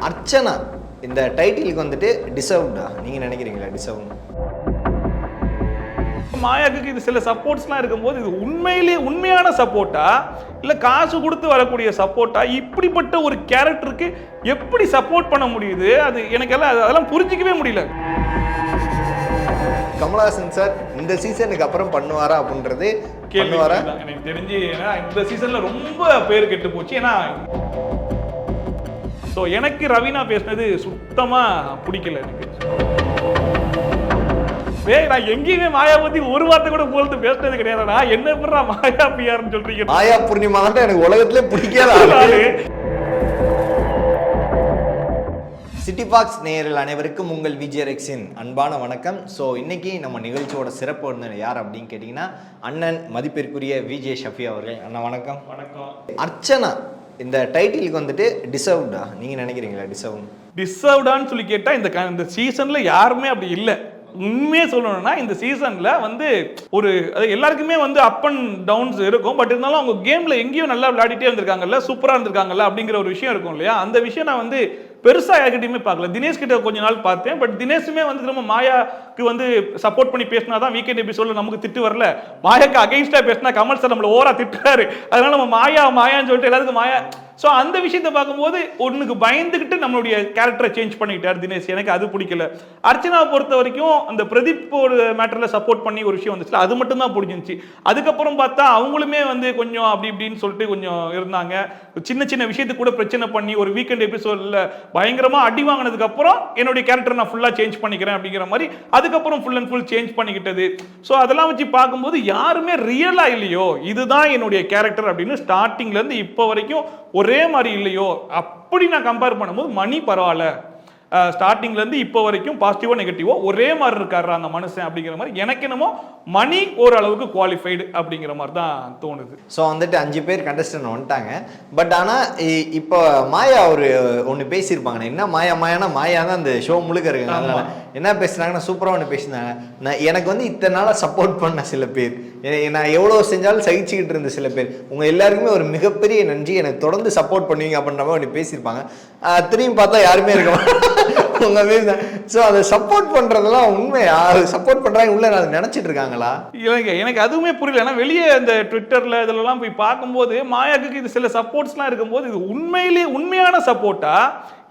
அர்ச்சனா இந்த டைட்டிலுக்கு வந்துட்டு டிசர்வ்டா நீங்க நினைக்கிறீங்களா? டிசர்வ். மாயாக்கு இது சில சப்போர்ட்ஸ்லாம் இருக்கும்போது இது உண்மையான சப்போர்ட்டா இல்ல காசு கொடுத்து வரக்கூடிய சப்போர்ட்டா? இப்படிப்பட்ட ஒரு கேரக்டருக்கு எப்படி சப்போர்ட் பண்ண முடியுது? அது எனக்கு அதெல்லாம் புரிஞ்சிக்கவே முடியல. கமலஹாசன் சார் இந்த சீசனுக்கு அப்புறம் பண்ணுவாரா அப்படின்றது கேள்வி. எனக்கு தெரிஞ்சு இந்த சீசன்ல ரொம்ப பேர் கெட்டு போச்சு. ஏன்னா எனக்கு ரவீனா பேசினது சுத்தமா பிடிக்கல. எனக்கு நான் எங்கேயுமே மாயா பத்தி ஒரு வார்த்தை கூட போல்ட்டு பேசுனது கிடையாதுடா. என்ன பண்றா மாயா பிஆர்னு சொல்றீங்க? மாயா பூர்ணிமா தான் எனக்கு உலகத்திலே பிடிக்காத. சிட்டி பாக்ஸ் நேயர்கள் அனைவருக்கும் உங்கள் விஜயரெக்ஸின் அன்பான வணக்கம். ஸோ இன்னைக்கு நம்ம நிகழ்ச்சியோட சிறப்பு விருந்தினர் யார் அப்படின்னு கேட்டிங்கன்னா அண்ணன் மதிப்பிற்குரிய விஜய் ஷஃபி அவர்கள். அண்ணா வணக்கம். வணக்கம். அர்ச்சனா இந்த டைட்டிலுக்கு வந்துட்டு டிசர்வ்டா நீங்க நினைக்கிறீங்களா? டிசர்வ்டான்னு சொல்லி கேட்டா இந்த சீசன்ல யாருமே அப்படி இல்லை. உண்மையே சொல்லணும்னா இந்த சீசன்ல ஒரு எல்லாருக்குமே அப் அண்ட் டவுன்ஸ் இருக்கும். பட் இருந்தாலும் அவங்க கேம்ல எங்கேயும் நல்லா விளையாடிட்டே இருந்திருக்காங்கல்ல, சூப்பரா இருந்திருக்காங்கல்ல அப்படிங்கிற ஒரு விஷயம் இருக்கும் இல்லையா? அந்த விஷயம் நான் பெருசா யார்கிட்டயுமே பார்க்கல. தினேஷ் கிட்ட கொஞ்ச நாள் பார்த்தேன். பட் தினேஷுமே திரும்ப மாயாக்கு சப்போர்ட் பண்ணி பேசினாதான் வீக்கெண்ட் எபிசோட்ல நமக்கு திட்டு வரல. மாயாக்கு அகைன்ஸ்டா பேசினா கமல் சார் நம்மள ஓவரா திட்டுறாரு. அதனால நம்ம மாயான்னு சொல்லிட்டு எல்லாருக்கும் மாயா. ஸோ அந்த விஷயத்தை பார்க்கும்போது ஒன்றுக்கு பயந்துக்கிட்டு நம்மளுடைய கேரக்டரை சேஞ்ச் பண்ணிக்கிட்டார் தினேஷ். எனக்கு அது பிடிக்கல. அர்ச்சனாவை பொறுத்த வரைக்கும் அந்த பிரதீப் ஒரு மேட்டரில் சப்போர்ட் பண்ணி ஒரு விஷயம் வந்துச்சு, அது மட்டும் தான் பிடிச்சிருந்துச்சு. அதுக்கப்புறம் பார்த்தா அவங்களுமே கொஞ்சம் அப்படி இப்படின்னு சொல்லிட்டு கொஞ்சம் இருந்தாங்க. சின்ன சின்ன விஷயத்துக்கு கூட பிரச்சனை பண்ணி ஒரு வீக்கெண்ட் எபிசோடில் பயங்கரமாக அடி வாங்கினதுக்கு அப்புறம் என்னுடைய கேரக்டர் நான் ஃபுல்லாக சேஞ்ச் பண்ணிக்கிறேன் அப்படிங்கிற மாதிரி அதுக்கப்புறம் ஃபுல் அண்ட் ஃபுல் சேஞ்ச் பண்ணிக்கிட்டது. ஸோ அதெல்லாம் வச்சு பார்க்கும்போது யாருமே ரியலாக இல்லையோ இதுதான் என்னுடைய கேரக்டர் அப்படின்னு ஸ்டார்டிங்லேருந்து இப்போ வரைக்கும் ஒரே மாதிரி இல்லையோ அப்படி நான் கம்பேர் பண்ணும்போது மணி பரவாயில்ல. ஸ்டார்டிங்ல இருந்து இப்போ வரைக்கும் பாசிட்டிவோ நெகட்டிவோ ஒரே மாதிரி இருக்காரு அந்த மனுஷன் அப்படிங்கிற மாதிரி எனக்கு என்னமோ மணி ஓரளவுக்கு குவாலிஃபைடு அப்படிங்கிற மாதிரி தான் தோணுது. ஸோ 5 பேர் கண்டஸ்டன்ட் வந்துட்டாங்க. பட் ஆனால் இப்போ மாயா ஒன்று பேசியிருப்பாங்க. என்ன மாயானா மாயா தான் அந்த ஷோ முழுக்க இருக்காங்க. அதனால என்ன பேசுனாங்கன்னா சூப்பராக ஒன்று பேசினாங்க. எனக்கு இத்தனை நாளாக சப்போர்ட் பண்ண சில பேர், நான் எவ்வளோ செஞ்சாலும் சகிச்சுக்கிட்டு இருந்த சில பேர், உங்கள் எல்லாருக்குமே ஒரு மிகப்பெரிய நன்றி, எனக்கு தொடர்ந்து சப்போர்ட் பண்ணுவீங்க அப்படின்ற மாதிரி ஒன்று பேசியிருப்பாங்க. திரும்பி பார்த்தா யாருமே இருக்க உங்க வீடு. ஸோ அதை சப்போர்ட் பண்றதெல்லாம் உண்மையா? சப்போர்ட் பண்றாங்க உள்ள நான் நினைச்சிட்டு இருக்காங்களா? இல்லைங்க, எனக்கு அதுவுமே புரியல. ஏன்னா வெளியே அந்த ட்விட்டர்ல இதெல்லாம் போய் பார்க்கும்போது மாயாக்கு இது சில சப்போர்ட்ஸ்லாம் இருக்கும்போது இது உண்மையான சப்போர்ட்டா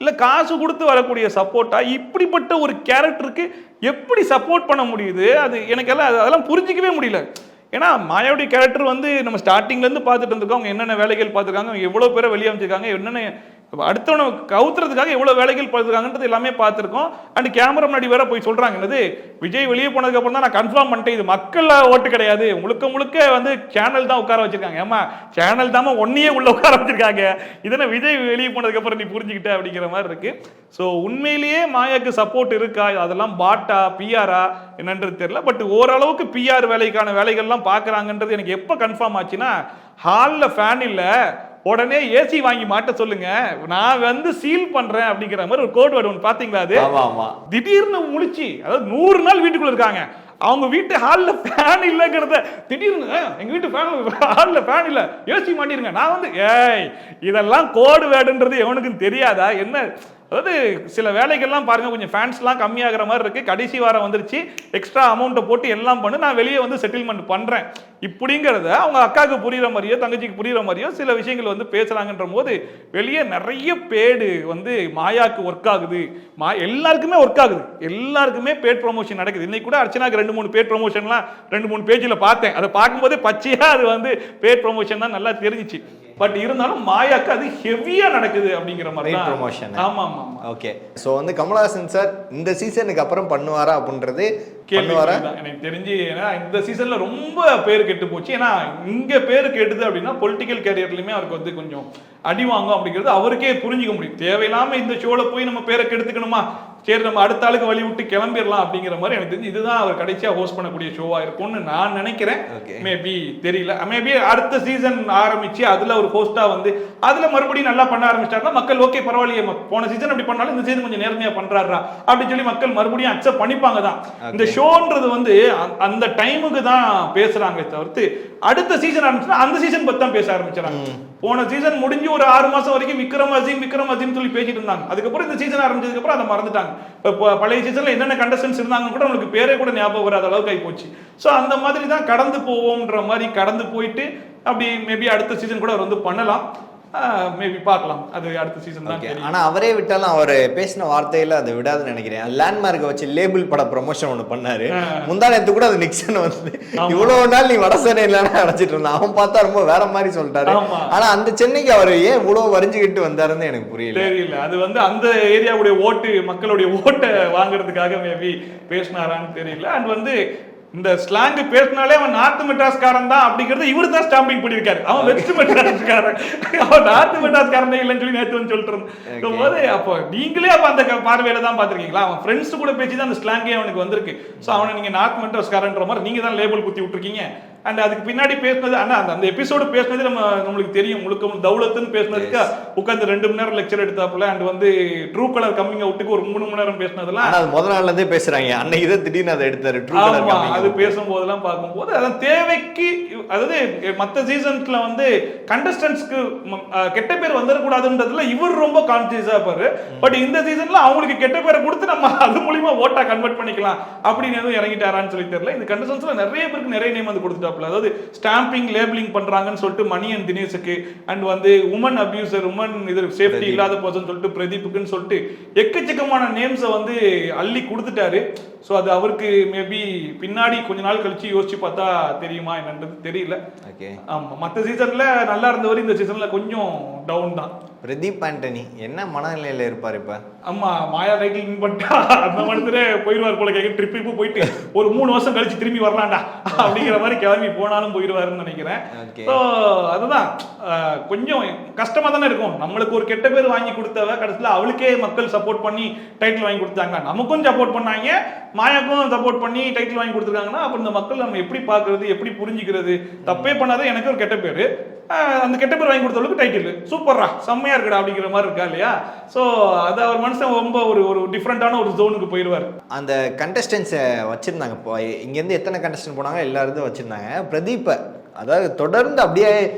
இல்ல காசு கொடுத்து வரக்கூடிய சப்போர்ட்டா? இப்படிப்பட்ட ஒரு கேரக்டருக்கு எப்படி சப்போர்ட் பண்ண முடியுது? அது எனக்கு அதெல்லாம் புரிஞ்சிக்கவே முடியல. ஏன்னா மாயாவுடைய கேரக்டர் நம்ம ஸ்டார்டிங்ல இருந்து பார்த்துட்டு இருந்திருக்கோம். அவங்க என்னென்ன வேலைகள் பார்த்துருக்காங்க, எவ்வளவு பேரை வெளியே அமைச்சிருக்காங்க, என்னென்ன அடுத்தவனை கவுத்துறதுக்காக எவ்வளவு வேலைகள் பார்த்துருக்காங்கன்றது எல்லாமே பார்த்துருக்கோம். அண்ட் கேமரா முன்னாடி வேற போய் சொல்றாங்க, என்னது விஜய் வெளியே போனதுக்கு அப்புறம் தான் நான் கன்ஃபார்ம் பண்ணிட்டேன் இது மக்கள் ஓட்டு கிடையாது, முழுக்க சேனல் தான் உட்கார வச்சிருக்காங்க. ஏமா சேனல் தான் ஒன்னையே உள்ள உட்கார வச்சிருக்காங்க, இதனை விஜய் வெளியே போனதுக்கு அப்புறம் நீ புரிஞ்சுக்கிட்ட அப்படிங்கிற மாதிரி இருக்கு. ஸோ உண்மையிலேயே மாயாக்கு சப்போர்ட் இருக்கா, அதெல்லாம் பாட்டா பிஆரா என்னன்றது தெரியல. பட் ஓரளவுக்கு பிஆர் வேலைக்கான வேலைகள்லாம் பார்க்குறாங்கன்றது எனக்கு எப்போ கன்ஃபார்ம் ஆச்சுன்னா, ஹாலில் ஃபேன் இல்லை உடனே ஏசி வாங்கி மாட்ட சொல்லுங்க, நான் சீல் பண்றேன் அப்படிங்கிற மாதிரி ஒரு கோட் வேர்டு ஒன்று பாத்தீங்களா? அது திடீர்னு முழிச்சு, அதாவது 100 நாள் வீட்டுக்குள்ள இருக்காங்க, அவங்க வீட்டு ஹால்ல ஃபேன் இல்லைங்கிறத திடீர்னு எங்க வீட்டு ஹால்ல ஃபேன் இல்ல ஏசி மாட்டிருங்க. நான் ஏய் இதெல்லாம் கோடு வேர்டுன்றது எவனுக்கும் தெரியாதா என்ன? அதாவது சில வேலைகள்லாம் பாருங்க கொஞ்சம் ஃபேன்ஸ்லாம் கம்மியாகிற மாதிரி இருக்கு. கடைசி வாரம் வந்துருச்சு, எக்ஸ்ட்ரா அமௌண்ட்டை போட்டு எல்லாம் பண்ணு, நான் வெளியே செட்டில்மெண்ட் பண்றேன் இப்படிங்கிறத அவங்க அக்காவுக்கு புரியுற மாதிரியோ தங்கச்சிக்கு புரியுற மாதிரியோ சில விஷயங்கள் பேசுறாங்கன்ற போது வெளியே நிறைய பேடு மாயாக்கு ஒர்க் ஆகுது, எல்லாருக்குமே ஒர்க் ஆகுது, எல்லாருக்குமே பேட் ப்ரொமோஷன் நடக்குது. இன்னைக்கு கூட அர்ச்சனாக்கு 2-3 பேட் ப்ரொமோஷன்லாம் 2-3 பேஜில் பார்த்தேன். அதை பார்க்கும்போதே பச்சையா அது பேட் ப்ரொமோஷன் தான் நல்லா தெரிஞ்சிச்சு. பட் இருந்தாலும் மாயாக்கு அது ஹெவியா நடக்குது அப்படிங்கிற மாதிரி ப்ரொமோஷன். ஆமா ஆமா. ஓகே. சோ கமலஹாசன் சார் இந்த சீசனுக்கு அப்புறம் பண்ணுவாரா அப்படின்றது கேள்விவாரா? எனக்கு தெரிஞ்சு இந்த சீசன்ல ரொம்ப பேர் கெட்டு போச்சு. ஏன்னா இங்க பேர் கெட்டுது அப்படின்னா பொலிட்டிக்கல் கேரியர்லயுமே அவருக்கு கொஞ்சம் அடி வாங்கும் அப்படிங்கிறது அவருக்கே புரிஞ்சுக்க முடியும். தேவையில்லாம இந்த ஷோல போய் நம்ம பேரை கெடுத்துக்கணுமா, சரி நம்ம அடுத்த ஆளுக்கு வழி விட்டு கிளம்பிடலாம் அப்படிங்கிற மாதிரி எனக்கு தெரிஞ்சு இதுதான் அவர் கடைசியா ஹோஸ்ட் பண்ணக்கூடிய ஷோவா இருக்கும்னு நான் நினைக்கிறேன். மேபி தெரியல, மேபி அடுத்த சீசன் ஆரம்பிச்சு அதுல ஒரு ஹோஸ்டா அதுல மறுபடியும் நல்லா பண்ண ஆரம்பிச்சிட்டாருன்னா மக்கள் ஓகே பரவாயில்லையே, போன சீசன் அப்படி பண்ணாலும் இந்த சீசன் கொஞ்சம் நேர்மையா பண்றாரா அப்படின்னு சொல்லி மக்கள் மறுபடியும் அக்செப்ட் பண்ணிப்பாங்க தான். இந்த ஷோன்றது அந்த டைமுக்கு தான் பேசுறாங்க தவிர்த்து அடுத்த சீசன் ஆரம்பிச்சுன்னா அந்த சீசன் பத்தி தான் பேச ஆரம்பிச்சாங்க. போன சீசன் முடிஞ்சு ஒரு 6 மாசம் வரைக்கும் விக்ரம் அசீம் சொல்லி பேசிட்டு இருந்தாங்க. அதுக்கப்புறம் இந்த சீசன் ஆரம்பிச்சதுக்கு அப்புறம் அதை மறந்துட்டாங்க. இப்போ பழைய சீசன்ல என்னென்ன கண்டஸ்டன்ஸ் இருந்தாங்க கூட உங்களுக்கு பேரே கூட ஞாபகம் வராத அளவுக்கு ஆகி போச்சு. ஸோ அந்த மாதிரி தான் கடந்து போவோம்ன்ற மாதிரி கடந்து போயிட்டு அப்படி மேபி அடுத்த சீசன் கூட அவர் வந்து பண்ணலாம். மேபி பார்க்கலாம், அது அடுத்த சீசன் தான். ஆனா அவரே விட்டாலும் அவர் பேசின வார்த்தையில அதை விடாதுன்னு நினைக்கிறேன். லேண்ட்மார்க்கை வச்சு லேபிள் பட ப்ரொமோஷன் ஒன்று பண்ணாரு. முந்தானத்து கூட அது நிக்சன் வந்து இவ்வளவு நாள் நீ வடசேனை இல்லைன்னு நினைச்சிட்டு இருந்தான். அவன் பார்த்தா ரொம்ப வேற மாதிரி சொல்லிட்டாரு. ஆனா அந்த சென்னைக்கு அவர் ஏன் இவ்வளவு வரைஞ்சுக்கிட்டு வந்தாருன்னு எனக்கு தெரியல. அது வந்து அந்த ஏரியாவுடைய ஓட்டு, மக்களுடைய ஓட்டை வாங்குறதுக்காக மேபி பேசினாரான்னு தெரியல. அண்ட் வந்து இந்த ஸ்லாங் பேசினாலே அவன் நார்த் மெட்ராஸ்காரன் தான் அப்படிங்கிறது இவரு தான் ஸ்டாம்பிங் பண்ணியிருக்காரு. அவன் வெஸ்ட் மெட்ராஸ்காரன், அவன் நார்த் மெட்ராஸ்காரன் இல்லைன்னு சொல்லி நேற்று வந்து சொல்லிட்டு இருந்தோம் போது, அப்போ நீங்களே அப்போ அந்த பார்வையில தான் பார்த்துருக்கீங்களா? அவன் ஃப்ரெண்ட்ஸ் கூட பேசி தான் அந்த ஸ்லாங்கே அவனுக்கு வந்திருக்கு. ஸோ அவனை நீங்க நார்த் மெட்ராஸ்காரன்ற மாதிரி நீங்க தான் லேபிள் குத்தி விட்டுருக்கீங்க. அண்ட் அதுக்கு பின்னாடி பேசினது, ஆனால் அந்த எபிசோடு பேசினது நம்மளுக்கு தெரியும். முழுக்க தௌலத்துன்னு பேசினதுக்கு உட்காந்து 2 மணி நேரம் லெக்சர் எடுத்தாப்புல. அண்ட் வந்து ட்ரூ கலர் கம்மிங் அவுட்டுக்கு ஒரு 3 மணி நேரம் பேசினதெல்லாம் முதல் நாள்ல இருந்தே பேசுறாங்க. அன்னைக்கு இதை திடீர்னு அதை எடுத்தாரு. அது பேசும்போதெல்லாம் பார்க்கும்போது அதான் தேவைக்கு, அதாவது மற்ற சீசன்ஸ்ல வந்து கண்டஸ்டன்ஸ்க்கு கெட்ட பேர் வந்துடக்கூடாதுன்றதுல இவர் ரொம்ப கான்சியஸா இருப்பாரு. பட் இந்த சீசன்ல அவங்களுக்கு கெட்ட பேரை கொடுத்து நம்ம அது மூலியமா ஓட்டா கன்வெர்ட் பண்ணிக்கலாம் அப்படின்னு எதுவும் இறங்கிட்டாரான்னு சொல்லி தெரியல. இந்த கண்டஸ்டன்ஸ்ல நிறைய பேருக்கு நிறைய நேம் வந்து கொடுத்துட்டு, அதாவது ஸ்டாம்பிங் லேபிளிங் பண்றாங்கன்னு சொல்லிட்டு மணி அண்ட் தினேஷுக்கு, அண்ட் வந்து உமன் அபியூசர், உமன் இது சேஃப்டி இல்லாத பர்சன் சொல்லிட்டு பிரதீப்புக்குன்னு சொல்லிட்டு எக்கச்சக்கமான நேம்ஸை வந்து அள்ளி கொடுத்துட்டாரு. ஸோ அது அவருக்கு மேபி பின்னாடி கொஞ்ச நாள் கழிச்சு யோசிச்சு பார்த்தா தெரியுமா என்னன்றது தெரியல. ஆமா, மற்ற சீசன்ல நல்லா இருந்தவர் இந்த சீசன்ல கொஞ்சம் டவுன் தான். பிரதீப் ஆண்டனி என்ன மனநிலையில இருப்பாரு இப்ப? ஆமா, மாயா டைட்டில் வின் பண்ணிட்டா அந்த மனசுல போயிடுவார் போல. கேட்க ட்ரிப்பு போயிட்டு ஒரு 3 வருஷம் கழிச்சு திரும்பி வரலாம்டா அப்படிங்கிற மாதிரி கிளம்பி போனாலும் போயிடுவாருன்னு நினைக்கிறேன். ஸோ அதுதான் கொஞ்சம் கஷ்டமா தானே இருக்கும். நம்மளுக்கு ஒரு கெட்ட பேர் வாங்கி கொடுத்தவ கடைசியில் அவளுக்கே மக்கள் சப்போர்ட் பண்ணி டைட்டில் வாங்கி கொடுத்தாங்க. நமக்கும் சப்போர்ட் பண்ணாங்க, மாயாக்கும் சப்போர்ட் பண்ணி டைட்டில் வாங்கி கொடுத்துருக்காங்கன்னா அப்புறம் இந்த மக்கள் நம்ம எப்படி பார்க்கறது, எப்படி புரிஞ்சுக்கிறது? தப்பே பண்ணாத எனக்கு ஒரு கெட்ட பேரு, அந்த கெட்ட பேர் வாங்கி கொடுத்தவளுக்கு டைட்டில் சூப்பர்ரா செம்மையா இருக்குடா அப்படிங்கிற மாதிரி இருக்கா இல்லையா? ஸோ அது அவர் மனுஷன் ரொம்ப ஒரு டிஃப்ரெண்டான ஒரு ஜோனுக்கு போயிடுவார். அந்த கண்டஸ்டன்ஸை வச்சிருந்தாங்க. இப்போ இங்கேருந்து எத்தனை கண்டஸ்டன்ட் போனாங்க, எல்லாரும் வச்சிருந்தாங்க. பிரதீப்பை அதாவது தொடர்ந்து அப்படியே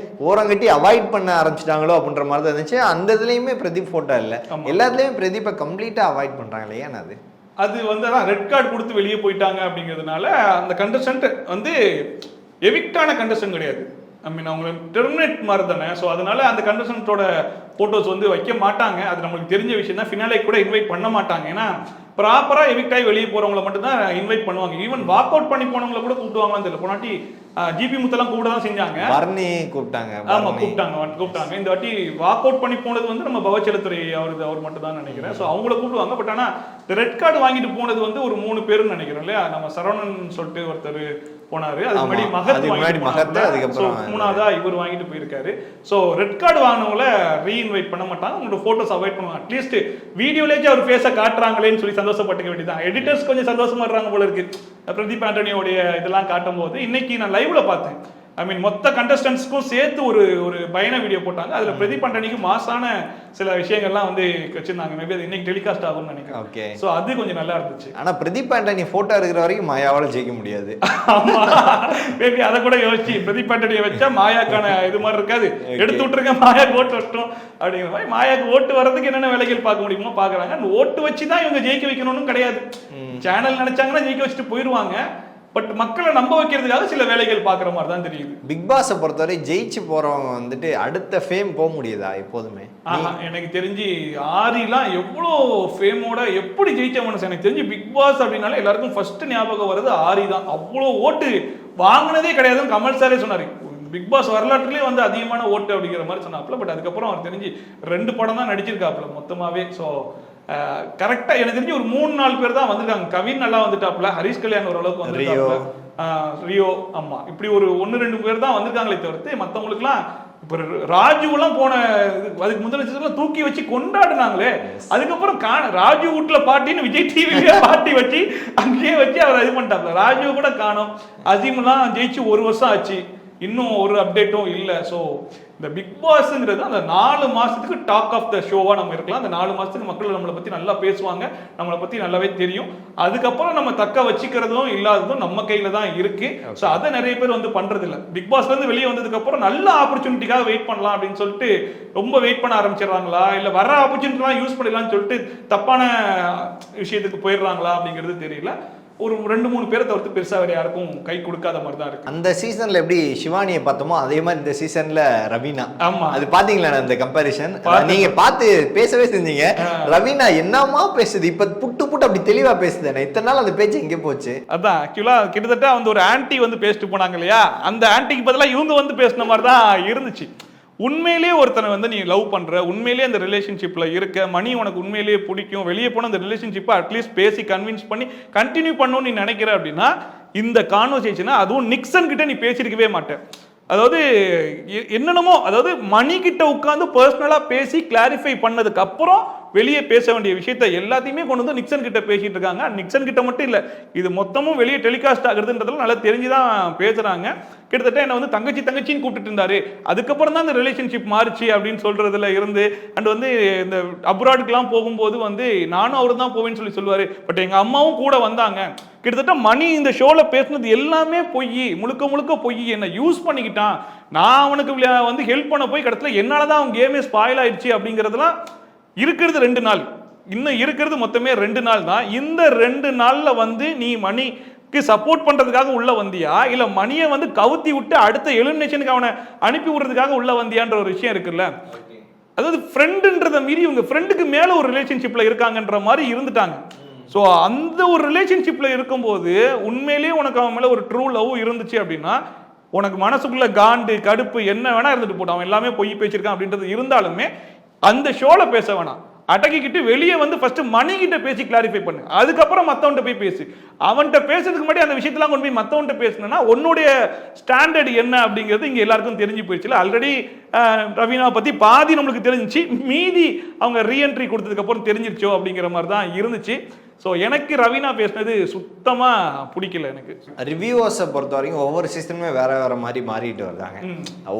ஓரங்கட்டி அவாய்ட் பண்ண ஆரம்பிச்சிட்டாங்களோ அப்படின்ற மாதிரி தான் இருந்துச்சு. அந்த இதுலயுமே பிரதீப் போட்டோ இல்லை, எல்லாத்துலயுமே பிரதீப்பை கம்ப்ளீட்டா அவாய்ட் பண்றாங்களே, ஏன்னா அது வந்து ரெட் கார்டு கொடுத்து வெளியே போயிட்டாங்க அப்படிங்கிறதுனால அந்த கண்டஸ்டன்ட் வந்து எவிக்டான கண்டஸ்டன்ட் கிடையாது. ஐ மீன் அவங்க டெர்மினேட் மாதிரி தானே. ஸோ அதனால அந்த கண்டஸ்டன்ட்டோட ஃபோட்டோஸ் வந்து வைக்க மாட்டாங்க. அது நம்மளுக்கு தெரிஞ்ச விஷயம் தான். ஃபினாலே கூட இன்வைட் பண்ண மாட்டாங்க. ஏன்னா ப்ராப்பராக எவிக்ட் ஆகி வெளியே போகிறவங்கள மட்டும் தான் இன்வைட் பண்ணுவாங்க. ஈவன் வாக் அவுட் பண்ணி போனவங்கள கூட கூப்பிடுவாங்கன்னு தெரியல. போனாட்டி ஜிபி முத்தெல்லாம் கூட தான் செஞ்சாங்க. பர்னி கூப்பிட்டாங்க. ஆமா, கூப்பிட்டாங்க. இந்த வாட்டி வாக் அவுட் பண்ணி போனது வந்து நம்ம பவச்சலத்துறை அவர் மட்டும் தான் நினைக்கிறேன். ஸோ அவங்கள கூப்பிடுவாங்க. பட் ஆனால் ரெட் கார்டு வாங்கிட்டு போனது வந்து ஒரு 3 பேருன்னு நினைக்கிறேன் இல்லையா? நம்ம சரவணன் சொல்லிட்டு ஒருத்தர் போனாரு. அதுக்கு முன்னாடி மகத், அதுக்கப்புறம் 3ஆவதா இவர் வாங்கிட்டு போயிருக்காரு. ஸோ ரெட் கார்டு வாங்கினவங்கள ரீஇன்வைட் பண்ண மாட்டாங்க, உங்களோட போட்டோஸ் அவாய்ட் பண்ணுவாங்க. அட்லீஸ்ட் வீடியோலேயே அவர் ஃபேஸை காட்டுறாங்களேன்னு சொல்லி சந்தோஷப்பட்டுக்க வேண்டியதான். எடிட்டர்ஸ் கொஞ்சம் சந்தோஷமா இருக்காங்க போல இருக்கு பிரதீப் ஆண்டனியோடைய இதெல்லாம் காட்டும் போது. இன்னைக்கு நான் லைவ்ல பார்த்தேன். ஐ மீன் மொத்த கண்டஸ்டன்ஸ்க்கும் சேர்த்து ஒரு பயண வீடியோ போட்டாங்க. அதுல பிரதீப் ஆண்டனிக்கு மாசான சில விஷயங்கள்லாம் வந்து வச்சிருந்தாங்க. மேபி அது இன்னைக்கு டெலிகாஸ்ட் ஆகும்னு நினைக்கிறேன். ஓகே, சோ அது கொஞ்சம் நல்லா இருந்துச்சு. ஆனா பிரதீப் ஆண்டனி போட்டோ இருக்கிற வரைக்கும் மாயாவால ஜெயிக்க முடியாது. ஆமா, மேபி அதை கூட யோசிச்சு பிரதீப் ஆண்டனியை வச்சா மாயாக்கான இது மாதிரி இருக்காது, எடுத்து விட்டுருங்க மாயாக்கு ஓட்டு வரட்டும் அப்படிங்கிற மாதிரி. மாயாக்கு ஓட்டு வர்றதுக்கு என்னென்ன வேலைகள் பார்க்க முடியுமோ பாக்குறாங்க. ஓட்டு வச்சுதான் இவங்க ஜெயிக்க வைக்கணும்னு கிடையாது. சேனல் நினைச்சாங்கன்னா ஜெயிக்க வச்சுட்டு போயிருவாங்க. பட் மக்களை நம்ப வைக்கிறதுக்காக சில வேலைகள் பாக்குற மாதிரி தான் தெரியுது. பிக் பாஸை பொறுத்தவரை ஜெயிச்சு போறவங்க வந்துட்டு அடுத்த ஃபேம் போக முடியுதா எப்போதுமே? எனக்கு தெரிஞ்சு ஆரிலாம் எவ்வளோ ஃபேமோட எப்படி ஜெயிச்ச மனுஷன். எனக்கு தெரிஞ்சு பிக் பாஸ் அப்படின்னாலே எல்லாருக்கும் ஃபர்ஸ்ட் ஞாபகம் வருது ஆரி தான். அவ்வளோ ஓட்டு வாங்கினதே கிடையாதுன்னு கமல் சாரே சொன்னாரு. பிக் பாஸ் வரலாற்றுலேயே வந்து அதிகமான ஓட்டு அப்படிங்கிற மாதிரி சொன்னாப்புல. பட் அதுக்கப்புறம் அவர் தெரிஞ்சு 2 படம் தான் நடிச்சிருக்காப்புல மொத்தமாவே. ஸோ கரெக்டா எனக்கு தெரிஞ்சு ஒரு 3-4 பேர் தான் வந்திருக்காங்க. கவின் நல்லா வந்துட்டாப்புல, ஹரிஷ் கல்யாண் ஓரளவுக்கு வந்திருக்காப்புல, ரியோ, ஆமா, இப்படி ஒரு 1-2 பேர் தான் வந்திருக்காங்களே தவிர்த்து மற்றவங்களுக்குலாம் இப்ப ராஜு எல்லாம் போன அதுக்கு முதல்ல தூக்கி வச்சு கொண்டாடுனாங்களே. அதுக்கப்புறம் ராஜு வீட்டுல பாட்டின்னு விஜய் டிவிலேயே பாட்டி வச்சு அங்கேயே வச்சு அவர் இது பண்ணிட்டாப்ல. ராஜு கூட காணோம். அசீம் எல்லாம் ஜெயிச்சு 1 வருஷம் ஆச்சு. இன்னும் ஒரு அப்டேட்டும் இல்லை. ஸோ இந்த பிக் பாஸ்ங்கிறது அந்த 4 மாசத்துக்கு டாக் ஆஃப் த ஷோவா நம்ம இருக்கலாம். அந்த 4 மாசத்துக்கு மக்கள் நம்மளை பத்தி நல்லா பேசுவாங்க, நம்மளை பத்தி நல்லாவே தெரியும். அதுக்கப்புறம் நம்ம தக்க வச்சுக்கிறதும் இல்லாததும் நம்ம கையில தான் இருக்கு. ஸோ அதை நிறைய பேர் வந்து பண்றது இல்லை. பிக் பாஸ்ல இருந்து வெளியே வந்ததுக்கு அப்புறம் நல்ல ஆப்பர்ச்சுனிட்டிக்காக வெயிட் பண்ணலாம் அப்படின்னு சொல்லிட்டு ரொம்ப வெயிட் பண்ண ஆரம்பிச்சிடறாங்களா, இல்ல வர ஆப்பர்ச்சுனிட்டிலாம் யூஸ் பண்ணிடலாம்னு சொல்லிட்டு தப்பான விஷயத்துக்கு போயிடுறாங்களா அப்படிங்கிறது தெரியல. ஒரு 2-3 பேரை தவிர்த்து பெருசா வேற யாருக்கும் கை கொடுக்காத மாதிரி தான் இருக்கு. அந்த சீசன்ல எப்படி சிவானியை பார்த்தோமோ அதே மாதிரி இந்த சீசன்ல ரவீனா. ஆமா, அது பாத்தீங்களா அந்த கம்பேரிசன்? நீங்க பார்த்து பேசவே செஞ்சீங்க. ரவீனா என்னமா பேசுது இப்ப, புட்டு புட்டு அப்படி தெளிவா பேசுது. இத்தனை நாள் அந்த பேச்சு எங்கே போச்சு? அதான் ஆக்சுவலா கிட்டத்தட்ட வந்து ஒரு ஆன்டி வந்து பேசிட்டு போனாங்க இல்லையா, அந்த ஆன்டிக்கு பதிலாக இவங்க வந்து பேசின மாதிரி தான் இருந்துச்சு. உண்மையிலேயே ஒருத்தனை வந்து நீ லவ் பண்ற, உண்மையிலேயே அந்த ரிலேஷன்ஷிப்ல இருக்க, மணி உனக்கு உண்மையிலேயே பிடிக்கும், வெளியே போன அந்த ரிலேஷன்ஷிப்பை அட்லீஸ்ட் பேசி கன்வின்ஸ் பண்ணி கண்டினியூ பண்ணணும்னு நீ நினைக்கிற அப்படின்னா இந்த கான்வர்சேஷனை அதுவும் நிக்சன் கிட்ட நீ பேசியிருக்கவே மாட்டேன். அதாவது என்னென்னமோ, அதாவது மணி கிட்ட உட்காந்து பர்சனலா பேசி கிளாரிஃபை பண்ணதுக்கு அப்புறம் வெளியே பேச வேண்டிய விஷயத்த எல்லாத்தையுமே கொண்டு வந்து நிக்சன் கிட்ட பேசிட்டு இருக்காங்க. நிக்சன் கிட்ட மட்டும் இல்ல, இது மொத்தமும் வெளியே டெலிகாஸ்ட் ஆகுறதுன்றதுல நல்லா தெரிஞ்சுதான் பேசுறாங்க. கிட்டத்தட்ட என்ன வந்து தங்கச்சின்னு கூப்பிட்டு இருந்தாரு, அதுக்கப்புறம் தான் இந்த ரிலேஷன்ஷிப் மாறுச்சு அப்படின்னு சொல்றதுல இருந்து, அண்ட் வந்து இந்த அப்ராடுக்குலாம் போகும்போது வந்து நானும் அவரு தான் போவேன்னு சொல்லுவாரு, பட் எங்க அம்மாவும் கூட வந்தாங்க. கிட்டத்தட்ட மணி இந்த ஷோல பேசுனது எல்லாமே பொய், முழுக்க பொய். என்ன யூஸ் பண்ணிக்கிட்டான், நான் அவனுக்கு வந்து ஹெல்ப் பண்ண போய் கடத்துல என்னாலதான் அவன் கேமே ஸ்பாயில் ஆயிடுச்சு அப்படிங்கறதுலாம் இருக்கிறது 2 நாள். இன்னும் இருக்கிறது மொத்தமே 2 நாள் தான். இந்த 2 நாள்ல வந்து நீ மணிக்கு சப்போர்ட் பண்றதுக்காக உள்ள வந்தியா, இல்ல மணியை வந்து கவுத்தி விட்டு அடுத்த எலிமினேஷனுக்கு அவனை அனுப்பி விடுறதுக்காக உள்ள வந்தியான்ற ஒரு விஷயம் இருக்குல்ல. அதாவது ஃப்ரெண்டுன்றத மீறி இவங்க ஃப்ரெண்டுக்கு மேல ஒரு ரிலேஷன்ஷிப்ல இருக்காங்கன்ற மாதிரி இருந்துட்டாங்க. ஸோ அந்த ஒரு ரிலேஷன்ஷிப்ல இருக்கும்போது உண்மையிலேயே உனக்கு அவன் மேல ஒரு ட்ரூ லவ் இருந்துச்சு அப்படின்னா, உனக்கு மனசுக்குள்ள காண்டு கடுப்பு என்ன வேணா இருந்துட்டு போட்டோம், அவன் எல்லாமே பொய் பேசியிருக்கான் அப்படின்றது இருந்தாலுமே அந்த ஷோல பேச வேணாம். அடக்கிக்கிட்டு வெளியே வந்து ஃபர்ஸ்ட் மணி கிட்ட பேசி கிளாரிஃபை பண்ணு, அதுக்கப்புறம் மத்தவன்கிட்ட போய் பேசு. அவன்கிட்ட பேசுறதுக்கு முன்னாடி அந்த விஷயத்தெல்லாம் கொண்டு போய் மத்தவன்கிட்ட பேசினா உன்னுடைய ஸ்டாண்டர்ட் என்ன அப்படிங்கிறது இங்க எல்லாருக்கும் தெரிஞ்சு போயிடுச்சு. ஆல்ரெடி ரவீனாவை பத்தி பாதி நம்மளுக்கு தெரிஞ்சிச்சு, மீதி அவங்க ரீஎன்ட்ரி கொடுத்ததுக்கு அப்புறம் தெரிஞ்சிருச்சோ அப்படிங்கிற மாதிரி தான் இருந்துச்சு. ஸோ எனக்கு ரவீனா பேசினது சுத்தமா பிடிக்கல. எனக்கு ரிவ்யூவர்ஸை பொறுத்த வரைக்கும் ஒவ்வொரு சீசனுமே வேற மாதிரி மாறிட்டு வருதாங்க.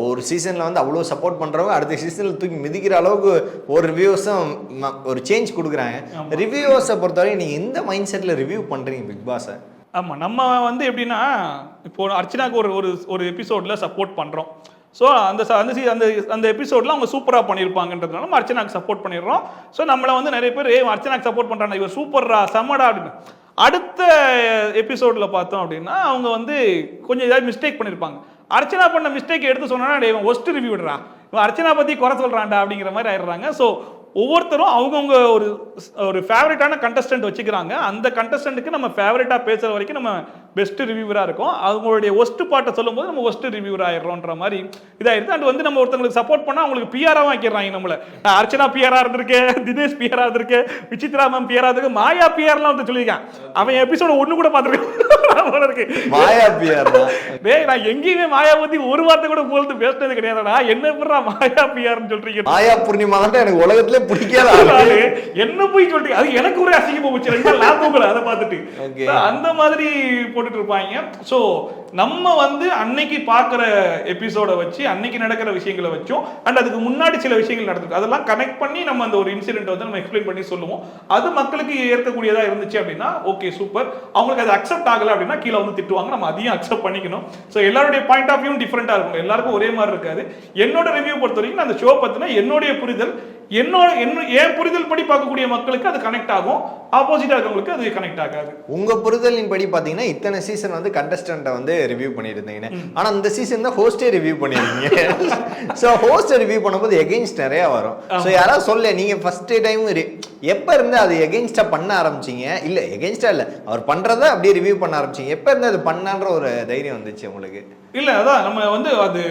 ஒரு சீசன்ல வந்து அவ்வளோ சப்போர்ட் பண்றவங்க அடுத்த சீசன்ல தூக்கி மிதிக்கிற அளவுக்கு ஒரு ரிவ்யூவர்ஸும் ஒரு சேஞ்ச் கொடுக்குறாங்க. ரிவ்யூவர்ஸை பொறுத்த வரைக்கும் நீங்க எந்த மைண்ட் செட்ல ரிவ்யூ பண்றீங்க பிக் பாஸை? ஆமா, நம்ம வந்து எப்படின்னா, இப்போ அர்ச்சனாக்கு ஒரு எபிசோட்ல சப்போர்ட் பண்றோம். ஸோ அந்த எபிசோட்ல அவங்க சூப்பராக பண்ணியிருப்பாங்கன்றதுனால நம்ம அர்ச்சனாக்கு சப்போர்ட் பண்ணிடுறோம். ஸோ நம்மளை வந்து நிறைய பேர் அர்ச்சனாக்கு சப்போர்ட் பண்ணுறாங்க, இவர் சூப்பர்ரா செம்மடா அப்படின்னு. அடுத்த எபிசோட்ல பார்த்தோம் அப்படின்னா அவங்க வந்து கொஞ்சம் ஏதாவது மிஸ்டேக் பண்ணியிருப்பாங்க. அர்ச்சனா பண்ண மிஸ்டேக் எடுத்து சொன்னா இவன் ஒஸ்ட் ரிவ்யூ விடுறா, இவன் அர்ச்சனா பத்தி குறை சொல்றான்டா அப்படிங்கிற மாதிரி ஆயிடுறாங்க. ஸோ ஒவ்வொருத்தரும் அவங்கவுங்க ஒரு ஃபேவரட்டான கண்டஸ்டன்ட் வச்சுக்கிறாங்க. அந்த கண்டஸ்டன்ட்டுக்கு நம்ம ஃபேவரட்டா பேசுற வரைக்கும் நம்ம பெஸ்ட் ரிவ்யூவரா இருக்கும். அவங்களுடைய ஒஸ்ட் பாட்டை சொல்லும் போது நம்ம ஒஸ்ட் ரிவ்யூவர் ஆயிடுறோன்ற மாதிரி இதாயிருது. அண்ட் வந்து நம்ம ஒருத்தங்களுக்கு சப்போர்ட் பண்ணா அவங்களுக்கு பிஆராவும் ஆக்கிடுறாங்க. நம்மள அர்ச்சனா பிஆரா இருந்திருக்கேன், தினேஷ் பிஆரா இருந்திருக்கேன், விசித்ரா மேம் பிஆரா இருக்கு, மாயா பிஆர்லாம் வந்து சொல்லியிருக்கான். அவன் எபிசோட 1 கூட பார்த்துருக்கேன். மாயா பிஆர் டேய், நான் எங்கேயுமே மாயா பத்தி ஒரு வார்த்தை கூட போல்ட்டு பேசினது கிடையாதுடா. என்ன பண்றா மாயா பிஆர்னு சொல்றீங்க? மாயா பூர்ணிமா தான் எனக்கு உலகத்துல பிடிக்காத என்ன போய் சொல்றீங்க? அது எனக்கு ஒரு அசிங்கமா போச்சு. 2 நாள் நான் போகல அதை பார்த்துட்டு. அந்த மாதிரி போட்டுட்டு இருப்பாங்க. சோ நம்ம வந்து அன்னைக்கு பார்க்குற எபிசோட வச்சு அன்னைக்கு நடக்கிற விஷயங்களை வச்சோம், அண்ட் அதுக்கு முன்னாடி சில விஷயங்கள் நடந்திருக்கு, அதெல்லாம் கனெக்ட் பண்ணி நம்ம அந்த ஒரு இன்சிடென்ட் வந்து நம்ம எக்ஸ்பிளைன் பண்ணி சொல்லுவோம். அது மக்களுக்கு ஏற்கக்கூடியதா இருந்துச்சு அப்படின்னா ஓகே சூப்பர். அவங்களுக்கு அது அக்செப்ட் ஆகல அப்படின்னா கீழே வந்து திட்டுவாங்க, நம்ம அதையும் அக்செப்ட் பண்ணிக்கணும். ஸோ எல்லாருடைய பாயிண்ட் ஆஃப் வியூ டிஃப்ரெண்டா இருக்கும், எல்லாருக்கும் ஒரே மாதிரி இருக்காது. என்னோட ரிவ்யூ பொறுத்த வரைக்கும் அந்த ஷோ பத்தின என்னுடைய புரிதல், என் புரிதல் படி பார்க்கக்கூடிய மக்களுக்கு அது கனெக்ட் ஆகும், ஆப்போசிட்டா இருக்கவங்களுக்கு அது கனெக்ட் ஆகாது. உங்க புரிதலின் படி பாத்தீங்கன்னா இத்தனை சீசன் வந்து கண்டஸ்டன்ட்டை வந்து ரிவ்யூ பண்ணிருந்தீங்க, ஆனா இந்த சீசன் தான் ஹோஸ்டே ரிவ்யூ பண்ணிருந்தீங்க. சோ ஹோஸ்ட் ரிவ்யூ பண்ணும்போது எகெயின்ஸ்ட் நிறைய வரும். சோ யாராவது சொல்ல நீங்க ஃபர்ஸ்ட் டைம் எப்ப இருந்து அது எகெயின்ஸ்டா பண்ண ஆரம்பிச்சீங்க? இல்ல எகெயின்ஸ்டா இல்ல, அவர் பண்றத அப்படியே ரிவ்யூ பண்ண ஆரம்பிச்சீங்க, எப்ப இருந்து அது பண்ணான்ற ஒரு தைரியம் வந்துச்சு உங்களுக்கு? இல்ல அதான் நம்ம வந்து அது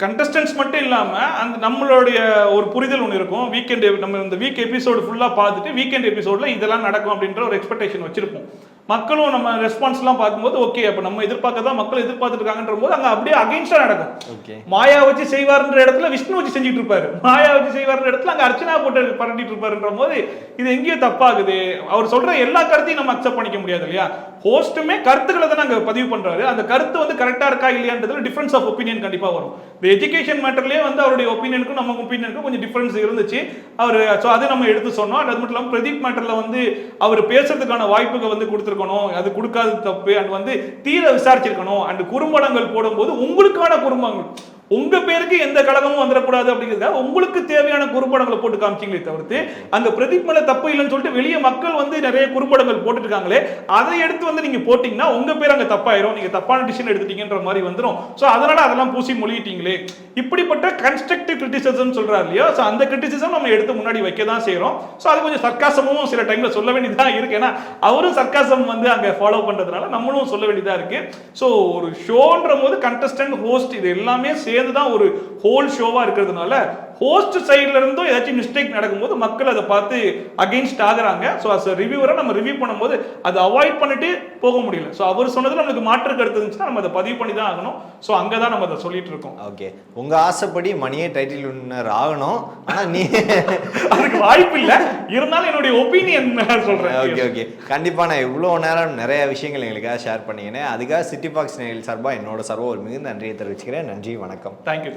கண்டஸ்டன்ஸ் மட்டும் இல்லாம அந்த நம்மளுடைய ஒரு புரிதல் ஒன்று இருக்கும். வீக்கெண்ட் நம்ம இந்த வீக் எபிசோடு ஃபுல்லா பார்த்துட்டு வீக்கெண்ட் எபிசோட்ல இதெல்லாம் நடக்கும் அப்படின்ற ஒரு எக்ஸ்பெக்டேஷன் வச்சிருப்போம். மக்களும் நம்ம ரெஸ்பான்ஸ்லாம் பார்க்கும்போது ஓகே அப்ப நம்ம எதிர்பார்க்கதான் மக்கள் எதிர்பார்த்துட்டு இருக்காங்கன்ற போது அங்க அப்படியே அகைன்ஸ்டா நடக்கும். மாயா வச்சு செய்வார்ன்ற இடத்துல விஷ்ணு வச்சு செஞ்சுட்டு இருப்பாரு, மாயா வச்சு செய்வார்ன்ற இடத்துல அங்க அர்ச்சனா போட்டு பரண்டிட்டு இருப்பாருன்ற போது இது எங்கேயோ தப்பாகுது. அவர் சொல்ற எல்லா கருத்தையும் நம்ம அக்செப்ட் பண்ணிக்க முடியாது இல்லையா. ஹோஸ்ட்டுமே கருத்துக்களை தான் அங்க பதிவு பண்றாரு, அந்த கருத்து வந்து கரெக்டா இருக்கா இல்லையான்றதுல டிஃபரன்ஸ் ஆஃப் ஒப்பீனியன் கண்டிப்பா வரும். இந்த எஜுகேஷன் மேட்டர்லயே வந்து அவருடைய ஒப்பீனியனுக்கும் நம்ம ஒப்பீனியனுக்கும் கொஞ்சம் டிஃபரன்ஸ் இருந்துச்சு. அவர் அதை நம்ம எடுத்து சொன்னோம். அது மட்டும் இல்லாமல் பிரதீப் மேட்டர்ல வந்து அவர் பேசுறதுக்கான வாய்ப்புகள் வந்து கொடுத்துருக்கணும், அது கொடுக்காது தப்பு. அண்ட் வந்து தீர விசாரிச்சிருக்கணும். அண்ட் குறும்படங்கள் போடும்போது உங்களுக்கான குறும்படங்கள் உங்க பேருக்கு எந்த கழகமும் வந்துடக்கூடாது அப்படிங்கிறதுக்காக உங்களுக்கு தேவையான குறும்படங்களை போட்டு காமிச்சிங்களே தவிர்த்து அங்க பிரதீப் மேல தப்பு இல்லைன்னு சொல்லிட்டு வெளியே மக்கள் வந்து நிறைய குறும்படங்கள் போட்டுட்டு இருக்காங்களே அதை எடுத்து வந்து நீங்க போட்டீங்கன்னா உங்க பேர் அங்க தப்பாயிரும், நீங்க தப்பான டிசிஷன் எடுத்துட்டீங்கன்ற மாதிரி வந்துடும். ஸோ அதனால அதெல்லாம் பூசி மொழிட்டீங்களே இப்படிப்பட்ட கன்ஸ்ட்ரக்டிவ் கிரிட்டிசிசம் சொல்றாரு இல்லையா. ஸோ அந்த கிரிட்டிசிசம் நம்ம எடுத்து முன்னாடி வைக்க தான் செய்யறோம். ஸோ அது கொஞ்சம் சர்க்காசமும் சில டைம்ல சொல்ல வேண்டியதான் இருக்கு. ஏன்னா அவரும் சர்க்காசம் வந்து அங்க ஃபாலோ பண்றதுனால நம்மளும் சொல்ல வேண்டியதா இருக்கு. ஸோ ஒரு ஷோன்ற போது கண்டஸ்டன்ட் ஹோஸ்ட் இது எல்லாமே தான் ஒரு ஹோல் ஷோவா இருக்கிறதுனால ஹோஸ்ட் சைடுல இருந்தும் ஏதாச்சும் மிஸ்டேக் நடக்கும்போது மக்கள் அதை பார்த்து அகைன்ஸ்ட் ஆகுறாங்க. ஸோ அஸ் ரிவ்யூவரா நம்ம ரிவ்யூ பண்ணும்போது அதை அவாய்ட் பண்ணிட்டு போக முடியல. ஸோ அவர் சொன்னது நமக்கு மாற்று கருத்து இருந்துச்சுன்னா நம்ம அதை பதிவு பண்ணி தான் ஆகணும். ஸோ அங்கதான் நம்ம அதை சொல்லிட்டு இருக்கோம். ஓகே, உங்க ஆசைப்படி மணியே டைட்டில் வின்னர் ஆகணும், ஆனா நீ அதுக்கு வாய்ப்பு இல்லை, இருந்தாலும் என்னுடைய ஒப்பீனியன் சொல்றேன். ஓகே ஓகே, கண்டிப்பா நான் இவ்வளவு நேரம் நிறைய விஷயங்கள் எங்களுக்காக ஷேர் பண்ணீங்கன்னு அதுக்காக சிட்டி பாக்ஸ் நேயர்கள் சார்பா என்னோட சர்வ ஒரு மிகுந்த நன்றியை தெரிவிச்சுக்கிறேன். நன்றி, வணக்கம். தேங்க்யூ.